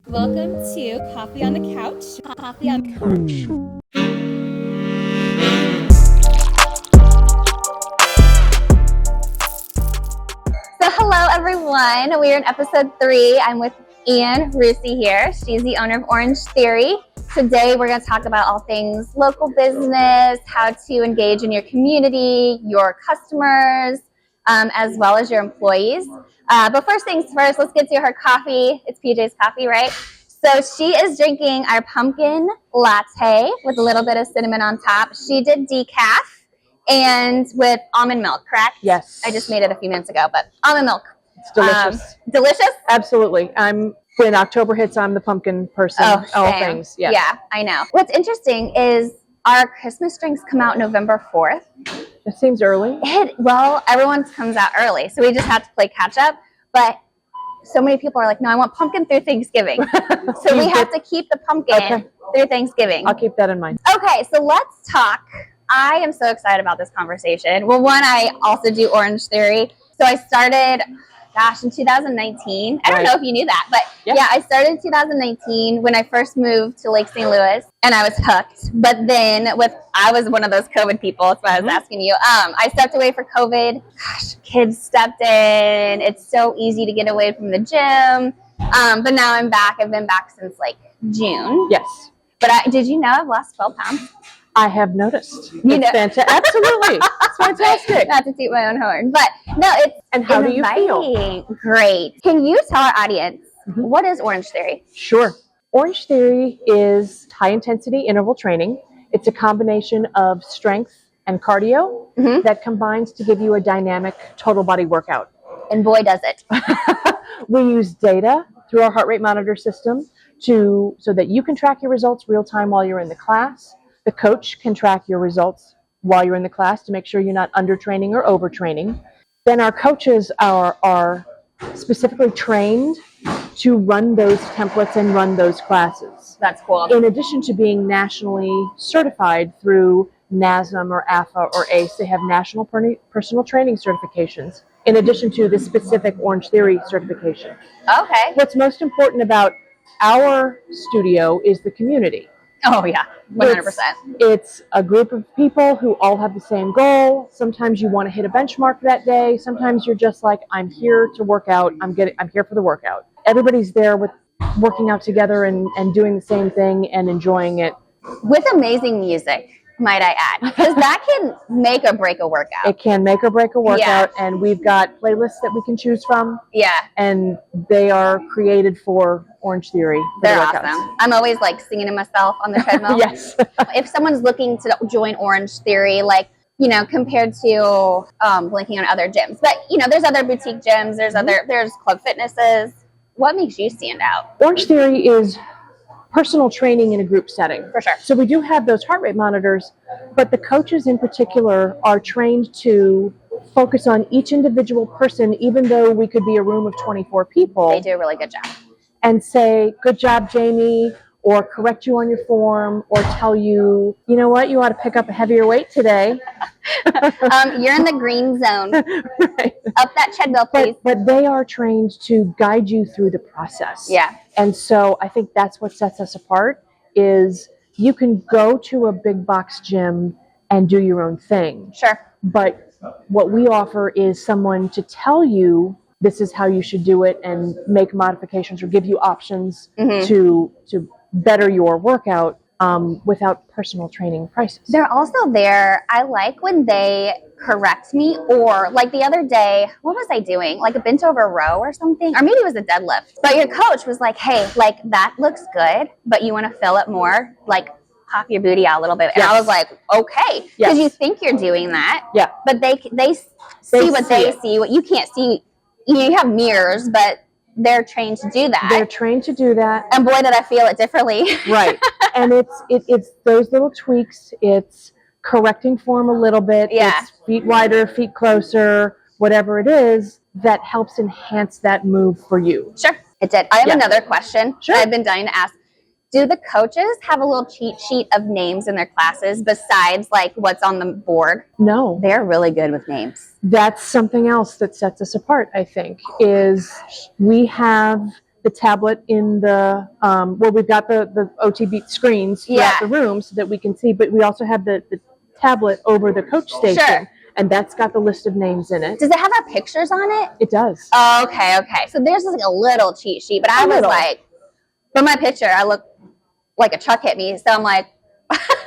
Welcome to Coffee on the Couch. Coffee on the Couch. So hello everyone, we are in episode 3. I'm with Ian Rusi here. She's the owner of Orange Theory. Today we're going to talk about all things local business, how to engage in your community, your customers, as well as your employees. But first things first, let's get to her coffee. It's PJ's coffee, right? So she is drinking our pumpkin latte with a little bit of cinnamon on top. She did decaf and with almond milk, correct? Yes. I just made it a few minutes ago, but almond milk. It's delicious. Delicious? Absolutely. When October hits, I'm the pumpkin person. All things. Yes. Yeah, I know. What's interesting is our Christmas drinks come out November 4th. It seems early. Well, everyone's comes out early, so we just have to play catch up. But so many people are like, no, I want pumpkin through Thanksgiving. So we have to keep the pumpkin through Thanksgiving. I'll keep that in mind. Okay, so let's talk. I am so excited about this conversation. Well, one, I also do Orange Theory. So I started, in 2019. I don't know if you knew that, but yeah, I started in 2019 when I first moved to Lake St. Louis, and I was hooked. But then I was one of those COVID people. That's why I was asking you. I stepped away for COVID. Gosh, kids stepped in. It's so easy to get away from the gym. But now I'm back. I've been back since like June. Yes. But did you know I've lost 12 pounds? I have noticed. It's fantastic. Absolutely. It's fantastic. Not to toot my own horn, but no, it's And how do you inviting. feel? Great. Can you tell our audience what is Orange Theory? Sure. Orange Theory is high intensity interval training. It's a combination of strength and cardio that combines to give you a dynamic total body workout. And boy, does it. We use data through our heart rate monitor system so that you can track your results real time while you're in the class. The coach can track your results while you're in the class to make sure you're not undertraining or overtraining. Then our coaches are specifically trained to run those templates and run those classes. That's cool. In addition to being nationally certified through NASM or AFA or ACE, they have national personal training certifications, in addition to the specific Orange Theory certification. Okay. What's most important about our studio is the community. Oh, yeah. 100%. It's a group of people who all have the same goal. Sometimes you want to hit a benchmark that day. Sometimes you're just like, I'm here to work out. I'm here for the workout. Everybody's there with working out together and doing the same thing and enjoying it. With amazing music, might I add, because that can make or break a workout. It can make or break a workout, and we've got playlists that we can choose from. Yeah. And they are created for Orange Theory. They're awesome. I'm always like singing to myself on the treadmill. Yes. If someone's looking to join Orange Theory, compared to blinking on other gyms, but there's other boutique gyms, there's club fitnesses. What makes you stand out? Orange Theory is personal training in a group setting. For sure. So we do have those heart rate monitors, but the coaches in particular are trained to focus on each individual person, even though we could be a room of 24 people. They do a really good job. And say, good job, Jamie, or correct you on your form, or tell you, you know what, you ought to pick up a heavier weight today. You're in the green zone. Right. Up that treadmill, please. But they are trained to guide you through the process. Yeah. And so I think that's what sets us apart is you can go to a big box gym and do your own thing. Sure. But what we offer is someone to tell you this is how you should do it and make modifications or give you options to better your workout without personal training prices. They're also there. I like when they correct me, or like the other day, what was I doing? Like a bent over row or something, or maybe it was a deadlift. But your coach was like, hey, like that looks good, but you want to fill it more, like pop your booty out a little bit. And I was like, okay, because you think you're doing that, but they see what they see, what you can't see. You have mirrors, but they're trained to do that. They're trained to do that. And boy, did I feel it differently. Right. And it's those little tweaks. It's correcting form a little bit. Yeah. It's feet wider, feet closer, whatever it is that helps enhance that move for you. Sure. It did. I have another question that I've been dying to ask. Do the coaches have a little cheat sheet of names in their classes besides like what's on the board? No. They're really good with names. That's something else that sets us apart, I think, is we have the tablet in the well, we've got the OTB screens throughout the room so that we can see, but we also have the tablet over the coach station. Sure. And that's got the list of names in it. Does it have our pictures on it? It does. Oh, okay. So there's like a little cheat sheet, but I was like, for my picture, I look like a truck hit me. So I'm like.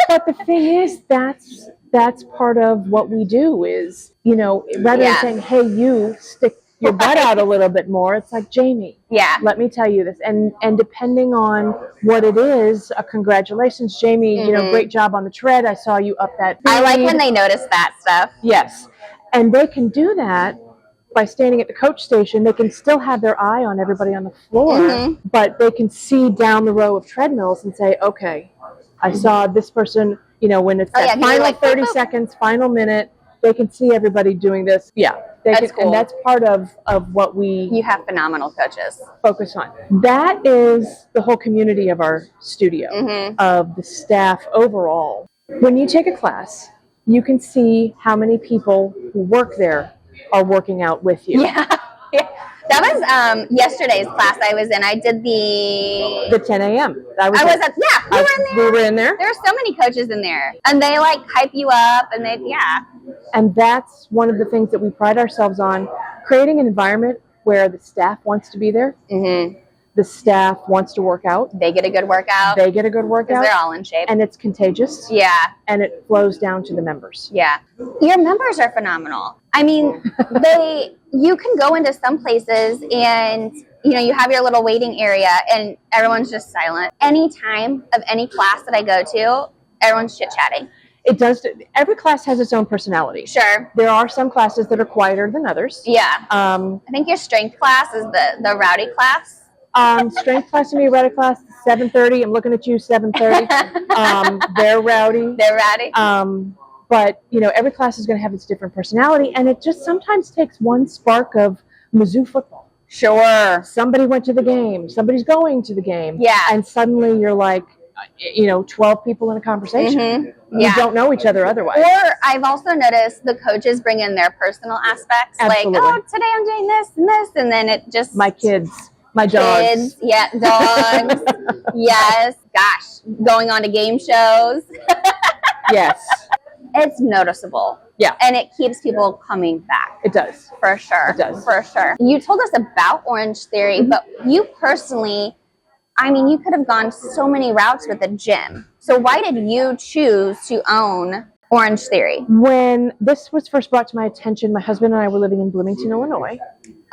But the thing is, that's part of what we do is, you know, rather than saying, hey, you stick your butt out a little bit more, it's like, Jamie, let me tell you this. And depending on what it is, congratulations, Jamie, you know, great job on the tread. I saw you up that feed. I like when they notice that stuff. Yes. And they can do that by standing at the coach station. They can still have their eye on everybody on the floor, but they can see down the row of treadmills and say, okay, I saw this person, you know, when it's that final like 30 seconds, final minute, they can see everybody doing this. Yeah. That's cool. And that's part of what you have phenomenal coaches. Focus on. That is the whole community of our studio, of the staff overall. When you take a class, you can see how many people who work there are working out with you. Yeah. That was yesterday's class I was in. I did the 10 a.m. We were in there. We were in there. There were so many coaches in there, and they like hype you up, and And that's one of the things that we pride ourselves on, creating an environment where the staff wants to be there. The staff wants to work out. They get a good workout. Because they're all in shape. And it's contagious. Yeah. And it flows down to the members. Yeah. Your members are phenomenal. I mean, you can go into some places and, you know, you have your little waiting area and everyone's just silent. Any time of any class that I go to, everyone's chit-chatting. It does. Every class has its own personality. Sure. There are some classes that are quieter than others. Yeah. I think your strength class is the rowdy class. Strength class to me, rowdy class, 7:30. I'm looking at you, 7:30. They're rowdy. But, you know, every class is going to have its different personality, and it just sometimes takes one spark of Mizzou football. Sure. Somebody went to the game. Somebody's going to the game. Yeah. And suddenly you're like, you know, 12 people in a conversation. You don't know each other otherwise. Or I've also noticed the coaches bring in their personal aspects. Absolutely. Like, oh, today I'm doing this and this, and then it just... My kids. My dogs. Yeah, dogs. Yes. Gosh, going on to game shows. Yes. It's noticeable. Yeah. And it keeps people coming back. It does. For sure. It does. For sure. You told us about Orange Theory, but you personally, I mean, you could have gone so many routes with a gym. So why did you choose to own Orange Theory? When this was first brought to my attention, my husband and I were living in Bloomington, Illinois.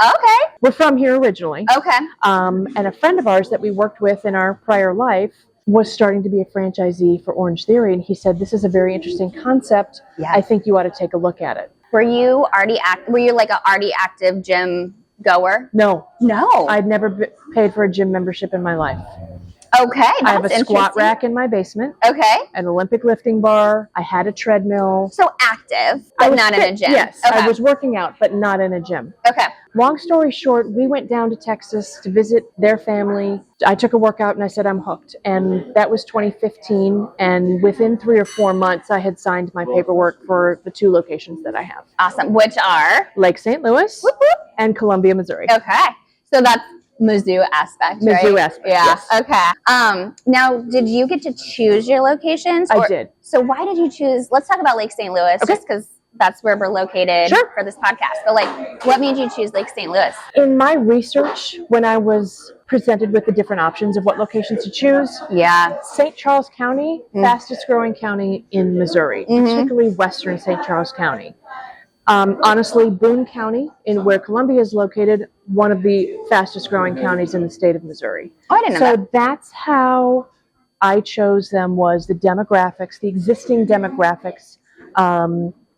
Okay. We're from here originally. Okay. And a friend of ours that we worked with in our prior life was starting to be a franchisee for Orange Theory, and he said, this is a very interesting concept. Yeah. I think you ought to take a look at it. Were you like an already active gym goer? No. No. I'd never paid for a gym membership in my life. Okay. I have a squat rack in my basement. Okay. An Olympic lifting bar. I had a treadmill. So active, but not in a gym. Yes. Okay. I was working out, but not in a gym. Okay. Long story short, we went down to Texas to visit their family. I took a workout and I said, I'm hooked. And that was 2015. And within 3 or 4 months, I had signed my paperwork for the 2 locations that I have. Awesome. Which are? Lake St. Louis and Columbia, Missouri. Okay. So that's Mizzou aspect, right? Mizzou aspect, yeah. Yes. Okay. Now, did you get to choose your locations? I did. So why did you choose? Let's talk about Lake St. Louis, just because that's where we're located for this podcast. But like, what made you choose Lake St. Louis? In my research, when I was presented with the different options of what locations to choose, St. Charles County, fastest growing county in Missouri, particularly western St. Charles County. Honestly, Boone County, in where Columbia is located, one of the fastest growing counties in the state of Missouri. Oh, I didn't know that. So that's how I chose them, was the demographics, the existing demographics,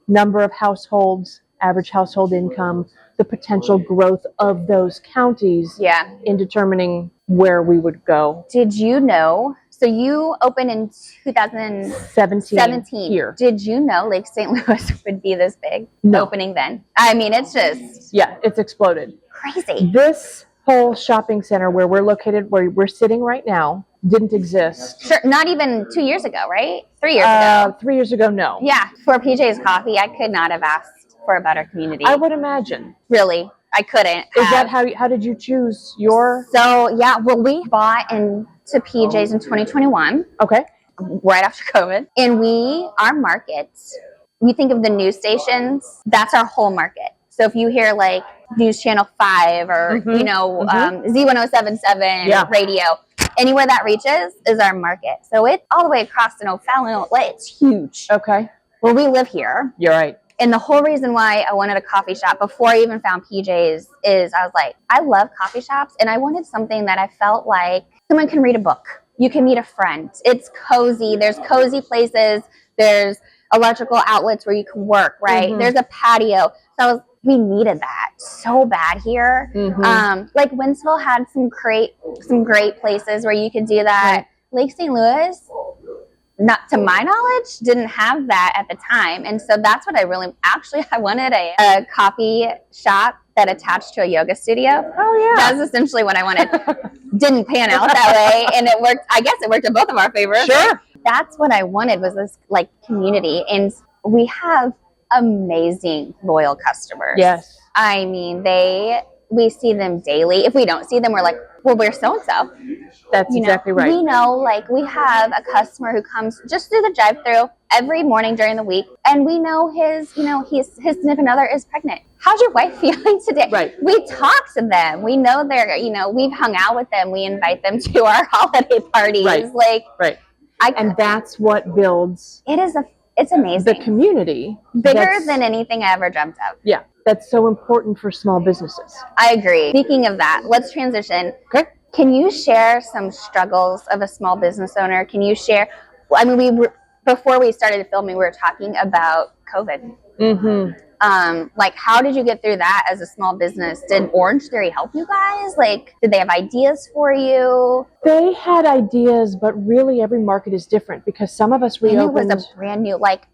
number of households, average household income, the potential growth of those counties in determining where we would go. Did you know? So you opened in 2017 here. Did you know Lake St. Louis would be this big opening then? I mean, it's just... Yeah, it's exploded. Crazy. This whole shopping center where we're located, where we're sitting right now, didn't exist. Sure, not even 2 years ago, right? 3 years ago. 3 years ago, no. Yeah, for PJ's Coffee, I could not have asked for a better community. I would imagine. Really. I couldn't. Is that how did you choose your? So yeah, well, we bought into PJ's in 2021. Okay. Right after COVID. And our markets, you think of the news stations, that's our whole market. So if you hear like News Channel 5 or, Z1077 radio, anywhere that reaches is our market. So it's all the way across to O'Fallon. It's huge. Okay. Well, we live here. You're right. And the whole reason why I wanted a coffee shop before I even found PJ's is I was like, I love coffee shops and I wanted something that I felt like someone can read a book. You can meet a friend. It's cozy. There's cozy places. There's electrical outlets where you can work, right? There's a patio. So we needed that so bad here. Like Winsville had some great places where you could do that. Lake St. Louis, not to my knowledge, didn't have that at the time. And so that's what I wanted a coffee shop that attached to a yoga studio. Oh yeah. That was essentially what I wanted. Didn't pan out that way. And it worked. I guess it worked in both of our favors. Sure. That's what I wanted, was this like community. And we have amazing loyal customers. Yes. I mean, we see them daily. If we don't see them, we're like, well, we're so-and-so. That's exactly right. We know, like, we have a customer who comes just through the drive-through every morning during the week, and we know his significant other is pregnant. How's your wife feeling today? Right. We talk to them. We know we've hung out with them. We invite them to our holiday parties. Right. Like, right. And that's what builds. It's amazing. The community. Bigger than anything I ever dreamt of. Yeah. That's so important for small businesses. I agree. Speaking of that, let's transition. Okay. Can you share some struggles of a small business owner? Can you share? I mean, before we started filming, we were talking about COVID. Like, how did you get through that as a small business? Did Orange Theory help you guys? Like, did they have ideas for you? They had ideas, but really every market is different because some of us reopened. And it was a brand new, like,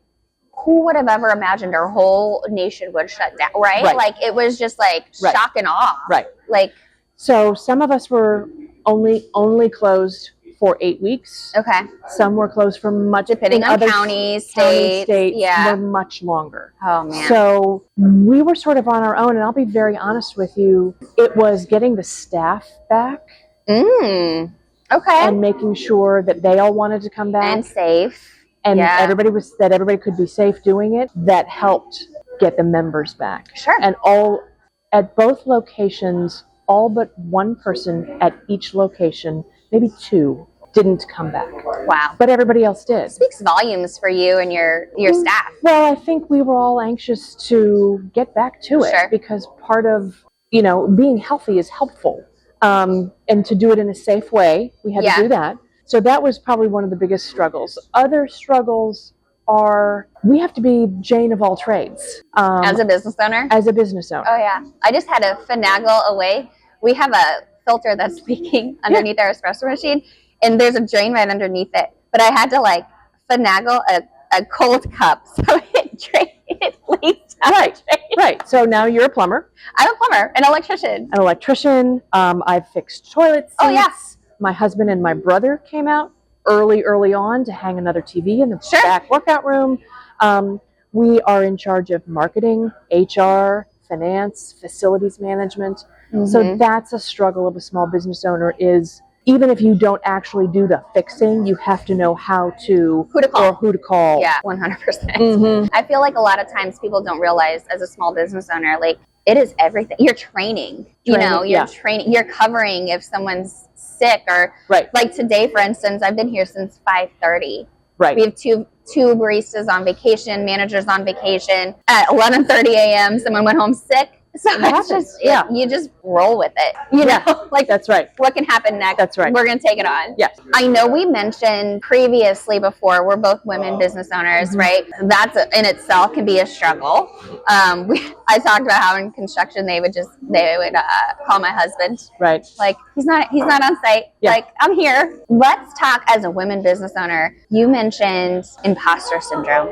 who would have ever imagined our whole nation would shut down, right? Like, it was just like shock and awe. Right. Like, so some of us were only closed for 8 weeks. Okay. Some were closed for much, depending on counties, states. Were much longer. Oh man. So we were sort of on our own, and I'll be very honest with you. It was getting the staff back. Okay. And making sure that they all wanted to come back and safe. And everybody could be safe doing it. That helped get the members back. Sure. And at both locations, all but one person at each location, maybe two, didn't come back. Wow. But everybody else did. It speaks volumes for you and your staff. Well, I think we were all anxious to get back to it because part of, being healthy is helpful. And to do it in a safe way, we had to do that. So that was probably one of the biggest struggles. Other struggles are, we have to be Jane of all trades. As a business owner? As a business owner. Oh, yeah. I just had to finagle away. We have a filter that's leaking underneath our espresso machine, and there's a drain right underneath it. But I had to, like, finagle a cold cup so it leaked out. Right. So now you're a plumber. I'm a plumber, an electrician. I've fixed toilets. Oh, yes. My husband and my brother came out early on to hang another TV in the back workout room. We are in charge of marketing, HR, finance, facilities management. So that's a struggle of a small business owner is, even if you don't actually do the fixing, you have to know who to call. Yeah, 100%. I feel like a lot of times people don't realize as a small business owner, like, it is everything. You're training. You're training. You're covering if someone's sick or like today, for instance, I've been here since 5:30. Right. We have two baristas on vacation, managers on vacation. At 11:30 a.m., someone went home sick. So it's just, you just roll with it. You know, like, that's right. What can happen next? That's right. We're going to take it on. Yes. I know we mentioned previously before, we're both women business owners, right? That's in itself can be a struggle. I talked about how in construction they would call my husband. Right. Like, he's not on site. Yeah. Like, I'm here. Let's talk as a women business owner. You mentioned imposter syndrome.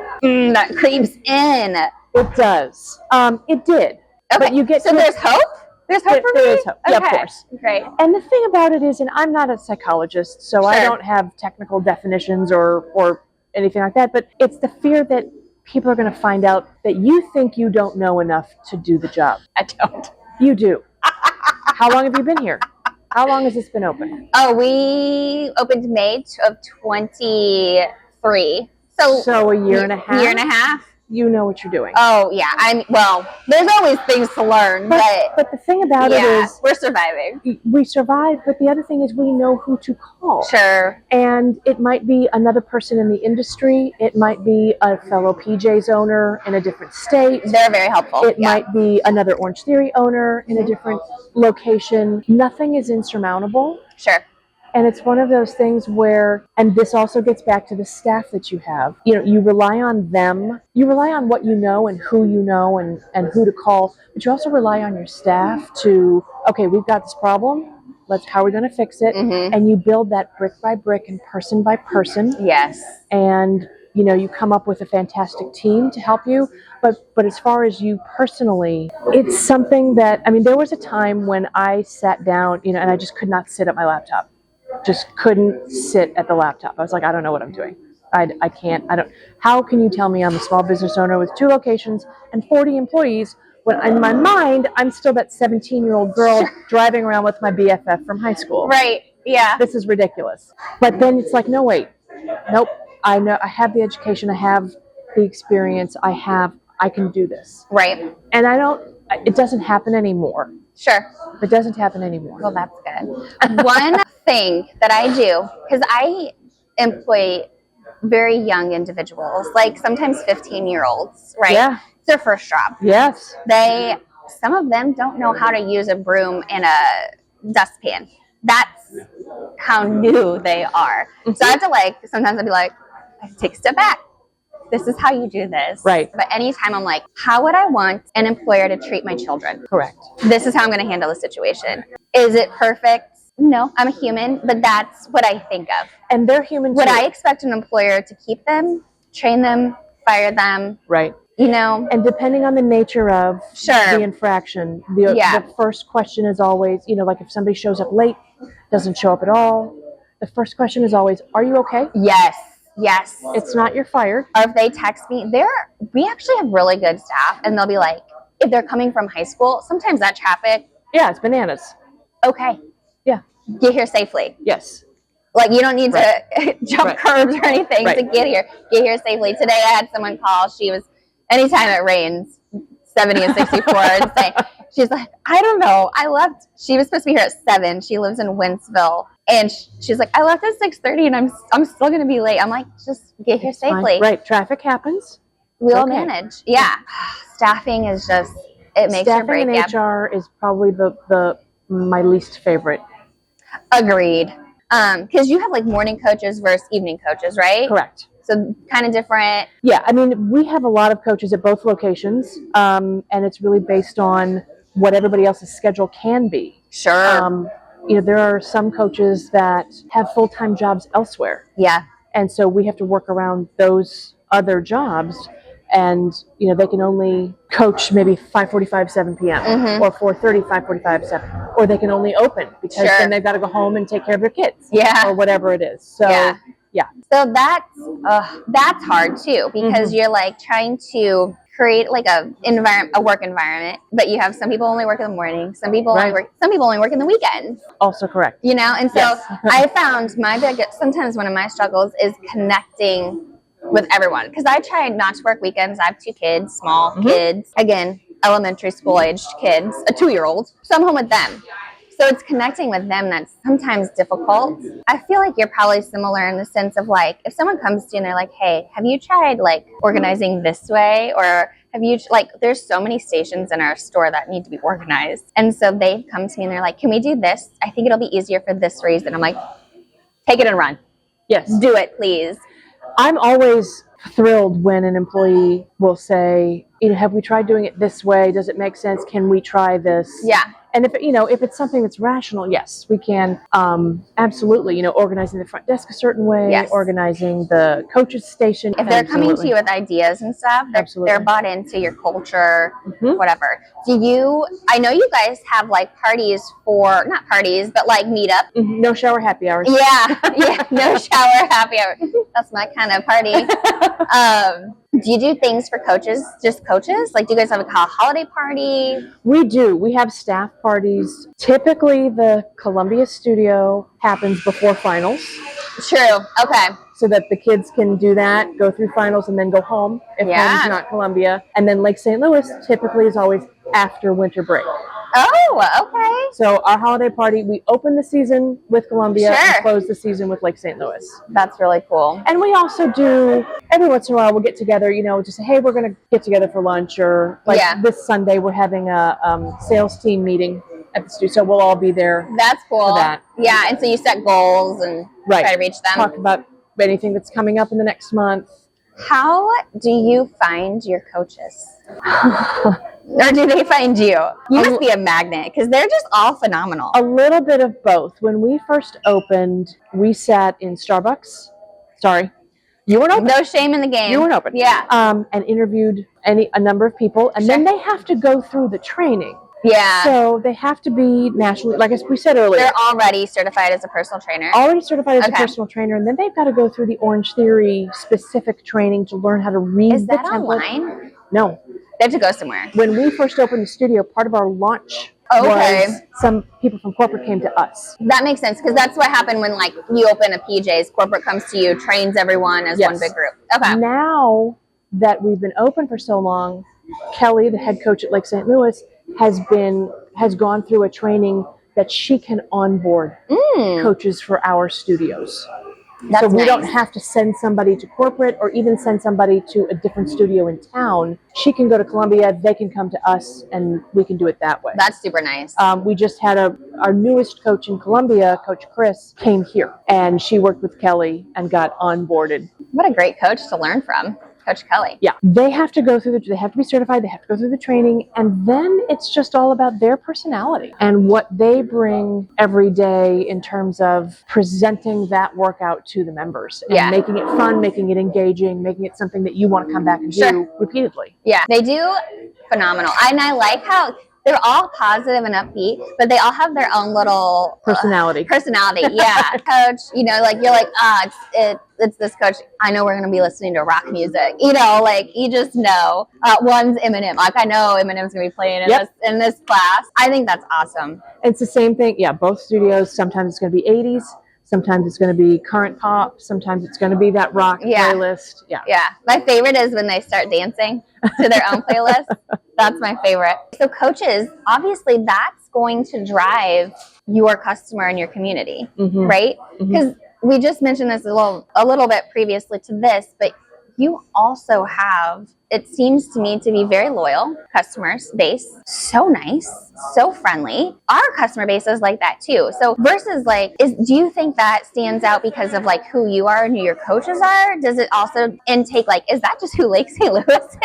That creeps in. It does. It did. Okay, but you get there's hope? There's hope for me? There is hope, yeah, of course. Great. And the thing about it is, and I'm not a psychologist, so I don't have technical definitions or anything like that, but it's the fear that people are going to find out that you think you don't know enough to do the job. I don't. You do. How long have you been here? How long has this been open? Oh, we opened May of 23. So a year and a half? Year and a half. You know what you're doing. Oh, yeah. Well, there's always things to learn, but the thing about it is we're surviving. We survive, but the other thing is we know who to call. Sure. And it might be another person in the industry. It might be a fellow PJ's owner in a different state. They're very helpful. It might be another Orange Theory owner in a different location. Nothing is insurmountable. Sure. And it's one of those things where, and this also gets back to the staff that you have. You know, you rely on them. You rely on what you know and who you know and who to call. But you also rely on your staff to, okay, we've got this problem. How are we going to fix it? Mm-hmm. And you build that brick by brick and person by person. Yes. And, you know, you come up with a fantastic team to help you. But as far as you personally, it's something that, I mean, there was a time when I sat down, you know, and I just could not sit at my laptop. Just couldn't sit at the laptop. I was like, I don't know what I'm doing. I can't, how can you tell me I'm a small business owner with 2 locations and 40 employees when in my mind, I'm still that 17-year-old girl driving around with my BFF from high school. Right. Yeah. This is ridiculous. But then it's like, no, wait. Nope. I know I have the education. I have the experience. I can do this. Right. And it doesn't happen anymore. Sure. It doesn't happen anymore. Well, that's good. One thing that I do, because I employ very young individuals, like sometimes 15-year-olds, right? Yeah. It's their first job. Yes. Some of them don't know how to use a broom and a dustpan. That's how new they are. Mm-hmm. So I have to sometimes I'll be like, take a step back. This is how you do this. Right. But anytime I'm like, how would I want an employer to treat my children? Correct. This is how I'm going to handle the situation. Is it perfect? No, I'm a human, but that's what I think of. And they're human too. Would I expect an employer to keep them, train them, fire them? Right. You know? And depending on the nature of Sure. the infraction, the first question is always, you know, like if somebody shows up late, doesn't show up at all, the first question is always, are you okay? Yes. Yes. It's not you're fired. Or if they text me, we actually have really good staff, and they'll be like, if they're coming from high school, sometimes that traffic. Yeah, it's bananas. Okay. Yeah. Get here safely. Yes. Like you don't need to jump curbs or anything to get here. Get here safely. Today I had someone call. She was, anytime it rains, 70 and 64, and say, she's like, I don't know. I left. She was supposed to be here at 7. She lives in Wentzville. And she's like, I left at 6:30 and I'm still going to be late. I'm like, just get here safely. Fine. Right. Traffic happens. We'll manage. Yeah. Staffing is just, it makes or break. Staffing and HR is probably my least favorite. Agreed. Because you have like morning coaches versus evening coaches, right? Correct. So kind of different. Yeah. I mean, we have a lot of coaches at both locations. And it's really based on what everybody else's schedule can be. Sure. You know, there are some coaches that have full-time jobs elsewhere. Yeah. And so we have to work around those other jobs. And, you know, they can only coach maybe 5:45, 7 p.m. Mm-hmm. or 4:30, 5:45, 7. Or they can only open because then they've got to go home and take care of their kids. Yeah. Or whatever it is. So, yeah. So that's hard too, because you're like trying to create like a work environment, but you have some people only work in the morning, some people only work in the weekends. Also correct. You know, and so I found sometimes one of my struggles is connecting with everyone, because I try not to work weekends. I have 2 kids, small kids, again, elementary school aged kids, a 2-year-old, so I'm home with them. So it's connecting with them that's sometimes difficult. I feel like you're probably similar in the sense of like, if someone comes to you and they're like, hey, have you tried like organizing this way? Or have you, like, there's so many stations in our store that need to be organized. And so they come to me and they're like, can we do this? I think it'll be easier for this reason. I'm like, take it and run. Yes. Do it, please. I'm always thrilled when an employee will say, you know, have we tried doing it this way? Does it make sense? Can we try this? Yeah. And if it's something that's rational, yes, we can absolutely, you know, organizing the front desk a certain way, organizing the coaches station. If they're coming to you with ideas and stuff, they're bought into your culture, whatever. I know you guys have like parties not parties, but like meetup. No shower happy hours. Yeah, no shower happy hour. That's my kind of party. Do you do things for coaches, just coaches? Like, do you guys have a holiday party? We do. We have staff parties. Typically, the Columbia studio happens before finals. True. Okay. So that the kids can do that, go through finals, and then go home if home's not Columbia. And then Lake St. Louis typically is always after winter break. Oh, okay. So our holiday party, we open the season with Columbia and close the season with Lake St. Louis. That's really cool. And we also do, every once in a while, we'll get together, just say, hey, we're going to get together for lunch. Or like this Sunday, we're having a sales team meeting at the studio. So we'll all be there. That's cool. For that. Yeah, and so you set goals and try to reach them. Talk about anything that's coming up in the next month. How do you find your coaches? Or do they find you? You must be a magnet because they're just all phenomenal. A little bit of both. When we first opened, we sat in Starbucks. Sorry, you weren't open. No shame in the game. You weren't open. Yeah. And interviewed a number of people, and then they have to go through the training. Yeah. So they have to be nationally, like we said earlier. They're already certified as a personal trainer. Already certified as a personal trainer, and then they've got to go through the Orange Theory specific training to learn how to read the template. Is that online? No. They have to go somewhere. When we first opened the studio, part of our launch was some people from corporate came to us. That makes sense, because that's what happened when you open a PJ's. Corporate comes to you, trains everyone as one big group. Okay. Now that we've been open for so long, Kelly, the head coach at Lake St. Louis, has gone through a training that she can onboard coaches for our studios. So we don't have to send somebody to corporate or even send somebody to a different studio in town. She can go to Columbia, they can come to us, and we can do it that way. That's super nice. We just had our newest coach in Columbia, Coach Chris, came here, and she worked with Kelly and got onboarded. What a great coach to learn from. Coach Kelly. Yeah, they have to go through they have to be certified, they have to go through the training, and then it's just all about their personality and what they bring every day in terms of presenting that workout to the members and making it fun, making it engaging, making it something that you want to come back and do repeatedly. Yeah, they do phenomenal. And I like how they're all positive and upbeat, but they all have their own little personality. Yeah. Coach, you're like, it's this coach. I know we're going to be listening to rock music. You just know. One's Eminem. I know Eminem's going to be playing in this class. I think that's awesome. It's the same thing. Yeah, both studios. Sometimes it's going to be 80s. Sometimes it's going to be current pop. Sometimes it's going to be that rock playlist. Yeah. My favorite is when they start dancing to their own playlist. That's my favorite. So coaches, obviously that's going to drive your customer and your community, right? Because we just mentioned this a little bit previously to this, but you also have, it seems to me, to be very loyal customers base. So nice, so friendly. Our customer base is like that too. So versus do you think that stands out because of who you are and who your coaches are? Does it also intake is that just who Lake St. Louis is?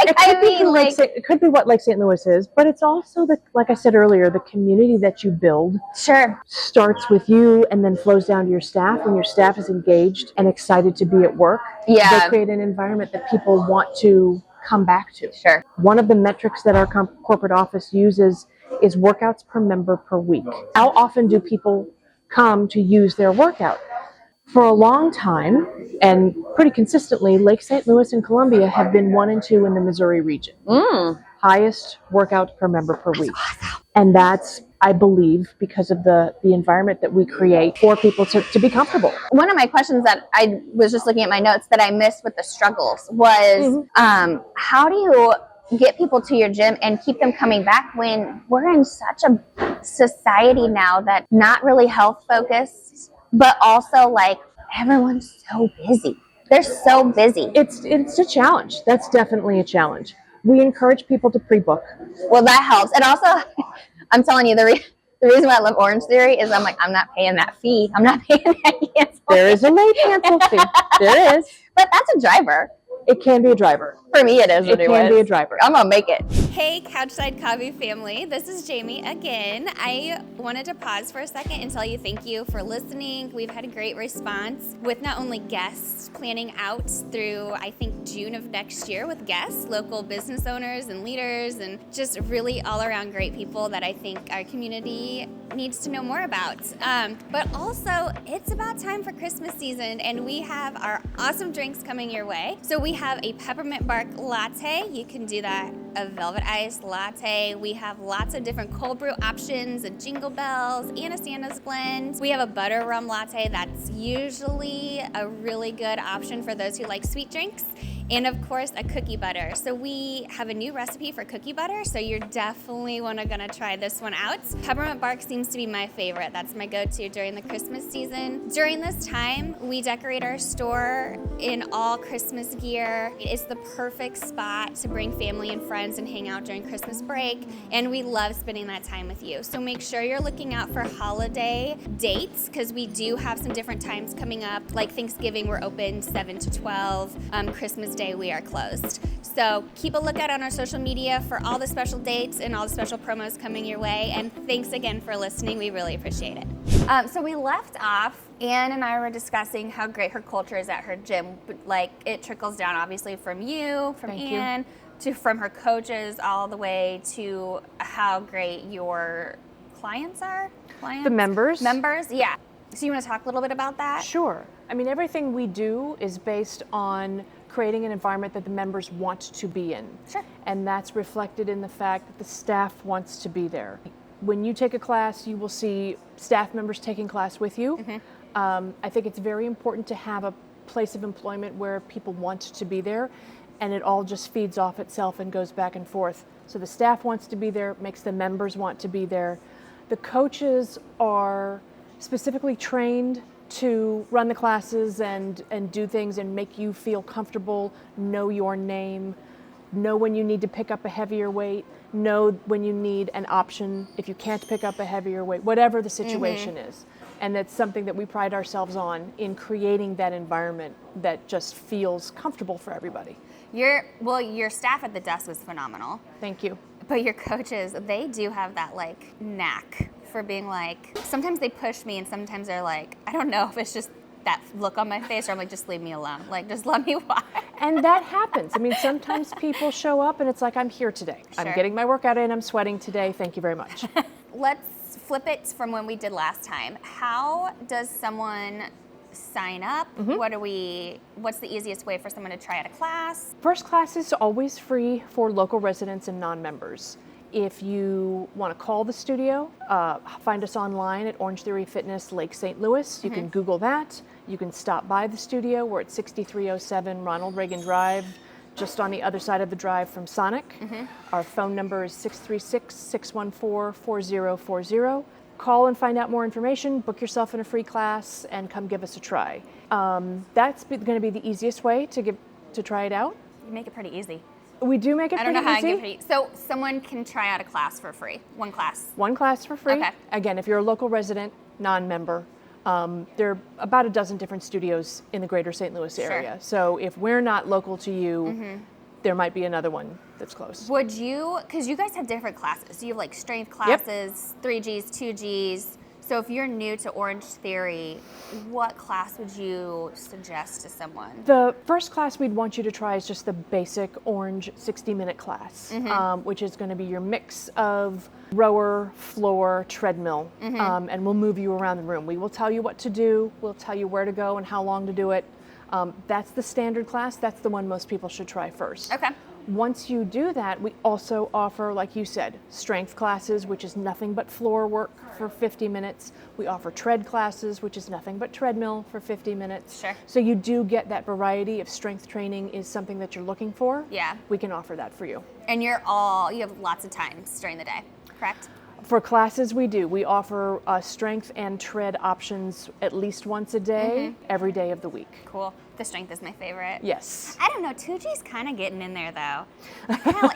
It could be what Lake St. Louis is, but it's also like I said earlier, the community that you build starts with you and then flows down to your staff. When your staff is engaged and excited to be at work, they create an environment that people want to come back to. Sure. One of the metrics that our corporate office uses is workouts per member per week. How often do people come to use their workout? For a long time, and pretty consistently, Lake St. Louis and Columbia have been 1 and 2 in the Missouri region. Highest workout per member per week. Awesome. And that's, I believe, because of the environment that we create for people to be comfortable. One of my questions that I was just looking at my notes that I missed with the struggles was, how do you get people to your gym and keep them coming back when we're in such a society now that not really health focused, but also everyone's so busy. They're so busy. It's a challenge. That's definitely a challenge. We encourage people to pre-book. Well, that helps. And also, I'm telling you, the reason why I love Orange Theory is I'm not paying that fee. I'm not paying that cancel. There is a late cancel fee. There is. But that's a driver. It can be a driver. For me, it is. It can be a driver. I'm going to make it. Hey, Couchside Coffee family. This is Jamie again. I wanted to pause for a second and tell you thank you for listening. We've had a great response with not only guests planning out through, I think, June of next year with guests, local business owners and leaders, and just really all around great people that I think our community needs to know more about. But also, it's about time for Christmas season, and we have our awesome drinks coming your way. So we we have a peppermint bark latte. You can do that, a velvet ice latte. We have lots of different cold brew options, a Jingle Bells and a Santa's blend. We have a butter rum latte that's usually a really good option for those who like sweet drinks. And of course, a cookie butter. So we have a new recipe for cookie butter, so you're definitely gonna try this one out. Peppermint bark seems to be my favorite. That's my go-to during the Christmas season. During this time, we decorate our store in all Christmas gear. It's the perfect spot to bring family and friends and hang out during Christmas break, and we love spending that time with you. So make sure you're looking out for holiday dates, because we do have some different times coming up. Like Thanksgiving, we're open 7 to 12. Christmas Day, we are closed. So keep a lookout on our social media for all the special dates and all the special promos coming your way. And thanks again for listening. We really appreciate it. So we left off, Ann and I were discussing how great her culture is at her gym. Like, it trickles down obviously from you, from Ann, from her coaches, all the way to how great your clients are. The members. Yeah. So you want to talk a little bit about that? Sure. I mean, everything we do is based on creating an environment that the members want to be in. Sure. And that's reflected in the fact that the staff wants to be there. When you take a class, you will see staff members taking class with you. I think it's very important to have a place of employment where people want to be there, and it all just feeds off itself and goes back and forth. So the staff wants to be there, makes the members want to be there. The coaches are specifically trained to run the classes and do things and make you feel comfortable, know your name, know when you need to pick up a heavier weight, know when you need an option if you can't pick up a heavier weight, whatever the situation is. And that's something that we pride ourselves on, in creating that environment that just feels comfortable for everybody. Your staff at the desk was phenomenal. Thank you. But your coaches, they do have that like knack for being like, sometimes they push me and sometimes they're like, I don't know if it's just that look on my face or I'm like, just leave me alone. Like, just let me watch. And that happens. I mean, sometimes people show up and it's like, I'm here today. Sure. I'm getting my workout in, I'm sweating today. Thank you very much. Let's flip it from when we did last time. How does someone sign up? What's the easiest way for someone to try out a class? First class is always free for local residents and non-members. If you want to call the studio, find us online at Orange Theory Fitness Lake St. Louis. You can Google that. You can stop by the studio. We're at 6307 Ronald Reagan Drive, just on the other side of the drive from Sonic. Our phone number is 636-614-4040. Call and find out more information, book yourself in a free class, and come give us a try. That's going to be the easiest way to try it out. You make it pretty easy. We do make it pretty easy. I don't know how I get it. So someone can try out a class for free, one class. One class for free. Okay. Again, if you're a local resident, non-member, there are about a dozen different studios in the greater St. Louis area. So if we're not local to you, there might be another one that's close. Would you, because you guys have different classes. You have like strength classes, 3Gs, 2Gs. So if you're new to Orange Theory, what class would you suggest to someone? The first class we'd want you to try is just the basic Orange 60-minute class, which is going to be your mix of rower, floor, treadmill, and we'll move you around the room. We will tell you what to do, we'll tell you where to go and how long to do it. That's the standard class. That's the one most people should try first. Okay. Once you do that, we also offer, like you said, strength classes, which is nothing but floor work for 50 minutes. We offer tread classes, which is nothing but treadmill for 50 minutes. Sure. So you do get that variety. If strength training is something that you're looking for, yeah, we can offer that for you. And you have lots of times during the day, correct? For classes, we do. We offer strength and tread options at least once a day, every day of the week. Cool. The strength is my favorite. Yes. I don't know, 2G's kind of getting in there though.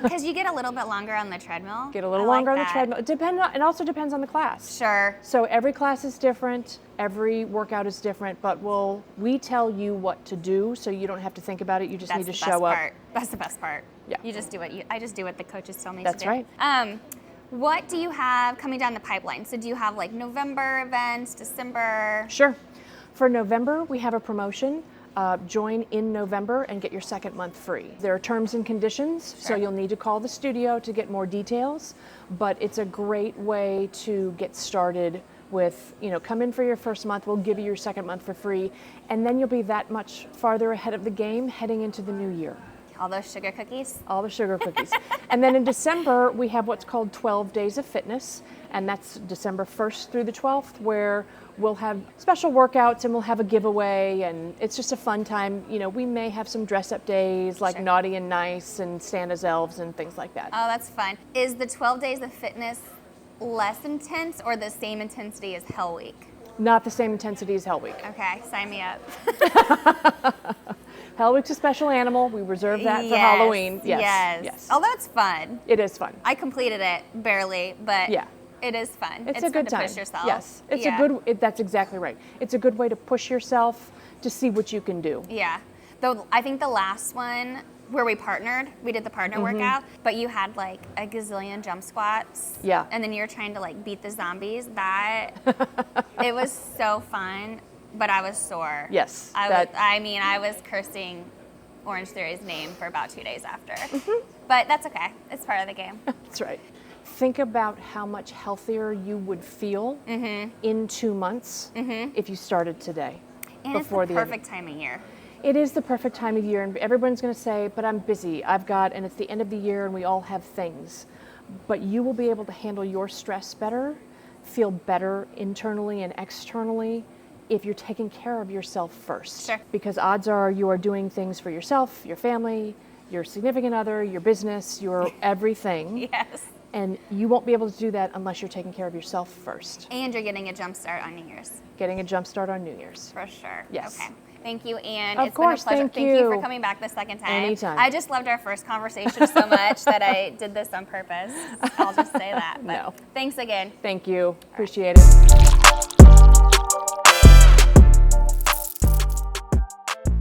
Because you get a little bit longer on the treadmill. Get a little longer on the treadmill. It also depends on the class. Sure. So every class is different. Every workout is different, but we tell you what to do, so you don't have to think about it. You just need to show up. That's the best part. Yeah. You just do I just do what the coaches tell me to do. That's right. What do you have coming down the pipeline? So do you have like November events, December? Sure. For November, we have a promotion. Join in November and get your second month free. There are terms and conditions, so you'll need to call the studio to get more details, but it's a great way to get started with, come in for your first month, we'll give you your second month for free, and then you'll be that much farther ahead of the game heading into the new year. All those sugar cookies? All the sugar cookies. And then in December, we have what's called 12 Days of Fitness, and that's December 1st through the 12th, where we'll have special workouts and we'll have a giveaway, and it's just a fun time. We may have some dress-up days like Naughty and Nice and Stand as Elves and things like that. Oh, that's fun. Is the 12 Days of Fitness less intense or the same intensity as Hell Week? Not the same intensity as Hell Week. Okay, sign me up. Hell Week's a special animal. We reserve that for Halloween. Yes. Oh, that's fun. It is fun. I completed it barely, but yeah. It is fun. It's a good fun time. To push yourself. Yes, it's a good. That's exactly right. It's a good way to push yourself to see what you can do. Yeah. Though I think the last one where we partnered, we did the partner workout, but you had like a gazillion jump squats. Yeah. And then you're trying to like beat the zombies. It was so fun, but I was sore. Yes. I was cursing Orange Theory's name for about 2 days after. But that's okay. It's part of the game. That's right. Think about how much healthier you would feel in 2 months if you started today. And before it's the perfect time of year. It is the perfect time of year, and everyone's going to say, but I'm busy. And it's the end of the year, and we all have things. But you will be able to handle your stress better, feel better internally and externally if you're taking care of yourself first. Sure. Because odds are you are doing things for yourself, your family, your significant other, your business, your everything. Yes. And you won't be able to do that unless you're taking care of yourself first. And you're getting a jump start on New Year's. Getting a jump start on New Year's. For sure. Yes. Okay. Thank you, Anne. Of course, been a pleasure. thank you you for coming back the second time. Anytime. I just loved our first conversation so much that I did this on purpose. I'll just say that. But No. Thanks again. Thank you. Appreciate it.